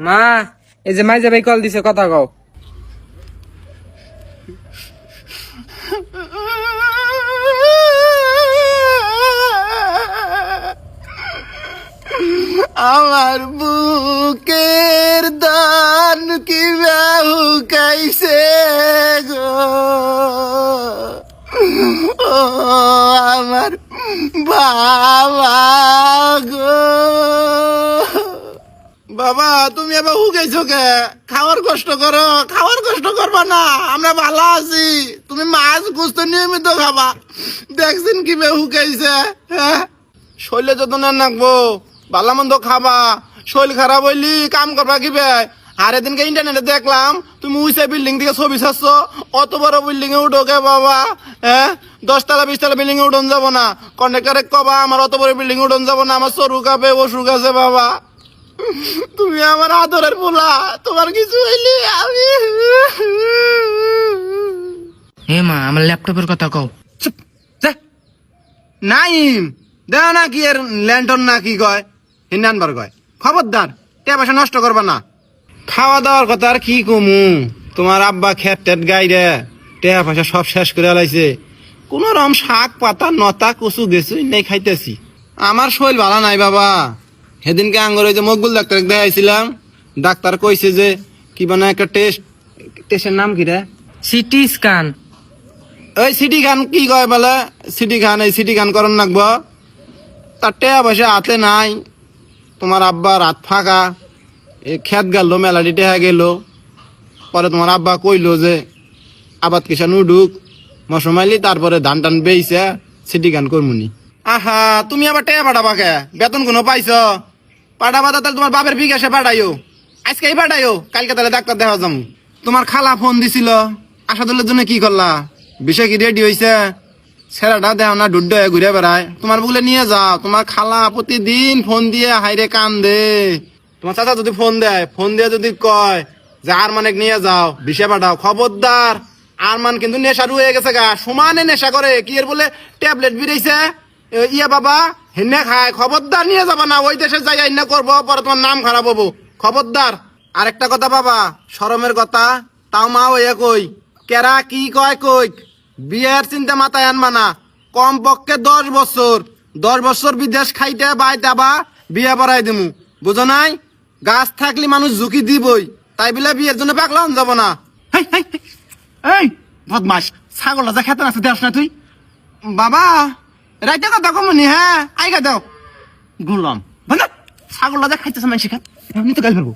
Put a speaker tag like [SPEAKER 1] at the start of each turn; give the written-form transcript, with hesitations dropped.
[SPEAKER 1] মা এই যে মাইজা ভাই কল দিছে, কথা কও।
[SPEAKER 2] আমার বুকের দান কি হুকাইছে গো, ও আমার বাবা গো। বাবা তুমি এবার হুকাইছো কে? খাওয়ার কষ্ট করো, খাওয়ার কষ্ট করবা না, আমরা ভালো আছি। তুমি মাছ গুস্ত নিয়মিত খাবা। দেখছেন কি হুকাইছে? হ্যাঁ, শরীরে যত্ন রাখবো, ভালো মন্দ খাবা। শরীর খারাপ হইলি কাম করবা কি বে? আর এদিনকে ইন্টারনেটে দেখলাম তুমি উইসা বিল্ডিং থেকে ছবি ছাড়ছ। অত বড় বিল্ডিং এ উঠো কে বাবা? হ্যাঁ, 10 তলা 20 তলা বিল্ডিং এ উঠন যাবো না। কন্ট্রাক্টরে কবা আমার অত বড় বিল্ডিং উঠন যাবো না, আমার সরু কাপে অসুখ আছে বাবা। তুমি আমার আদরের পোলা, তোমার কিছু হইলি আমি।
[SPEAKER 1] হে মা, আমার ল্যাপটপের কথা কও।
[SPEAKER 2] চুপ, যা। নাইম দেও না কি এর ল্যান্টন না কি কয়, হিন্দানবার কয়। খবরদার টাকা পয়সা নষ্ট করবা না। খাওয়া দাওয়ার কথা আর কি কমু, তোমার আব্বা খেত টেট গাইরে টাকা পয়সা সব শেষ করে লাইছে। কোন রকম শাক পাতা নতা কচু গেছু নেই খাইতেছি। আমার শরীর ভালো নাই বাবা। সেদিনকে আঙ্গুর ওই যে মকবুল ডাক্তার দেখাইছিলাম, ডাক্তার কইছে যে কি বানা একটা টেস্টের নাম কি রে?
[SPEAKER 1] CT scan.
[SPEAKER 2] ওই সিটি খান কি কয় বলে, সিটি খান, এই সিটি খান করন নাকবো। তার টাকা পয়সা হাতে নাই। তোমার আব্বা রাত ফাঁকা, এ খেত গেল মেলাটি টেহা গেল। পরে তোমার আব্বা কইলো যে আবাদ কিষান উডুক মশমাইলি, তারপরে ধান টান বেইছে সিটি গান করমুনি। আহা, তুমি আবার টেহা পাঠাবা কে? বেতন কোনো পাইছ? পাঠাবা তাহলে তোমার বাপের বিকাশে পাঠাইও, আজকেই পাঠাইও, কালকে তাহলে ডাক্তার দেখা যাবো। তোমার খালা ফোন দিছিল, আসাদুলের জন্য কি করলা? বিষয় কি রেডি হয়েছে? ছেলেটা দেও না ডুড্ড হয়ে ঘুরে বেড়ায়, তোমার বুকলে নিয়ে যাও। তোমার খালা প্রতিদিন ফোন দিয়ে হাইরে কান দে। তোমার চাচা যদি ফোন দেয়, ফোন দিয়ে যদি কয় যে আর মানে নিয়ে যাও, বিষয় পাঠাও, খবরদার। আর মান কিন্তু নেশারু হয়ে গেছে গা, সমানে নেশা করে। কি এর বলে ট্যাবলেট বেরিয়েছে, ইয়া বাবা হেনে খায়। খবরদার নিয়ে যাবা না, ওই দেশে যাই না করবো, পরে তোমার নাম খারাপ হবো। খবরদার। আরেকটা কথা বাবা, শরমের কথা, তাও মা ওই কই কেরা কি কয় কই, বিয়ের চিন্তা মাথায় আনবা না। কম পক্ষে 10 বছর বিদেশ খাইতে বাইতে আবা বিয়ে পড়াই দিমু, বুঝো নাই? গাছ থাকলে মানুষ ঝুঁকি দিবই, তাই বলে বিয়ের জন্য পাগলা যাব না। এই বদমাস, ছাগলটা যা খেতে আছে দেখ না তুই। বাবা রাইতে কথা কমনি, হ্যাঁ আইগা দাও গুলাম ছাগলটা যা খাইতেছে মানুষ, এমনি তো গাল ফেলবো।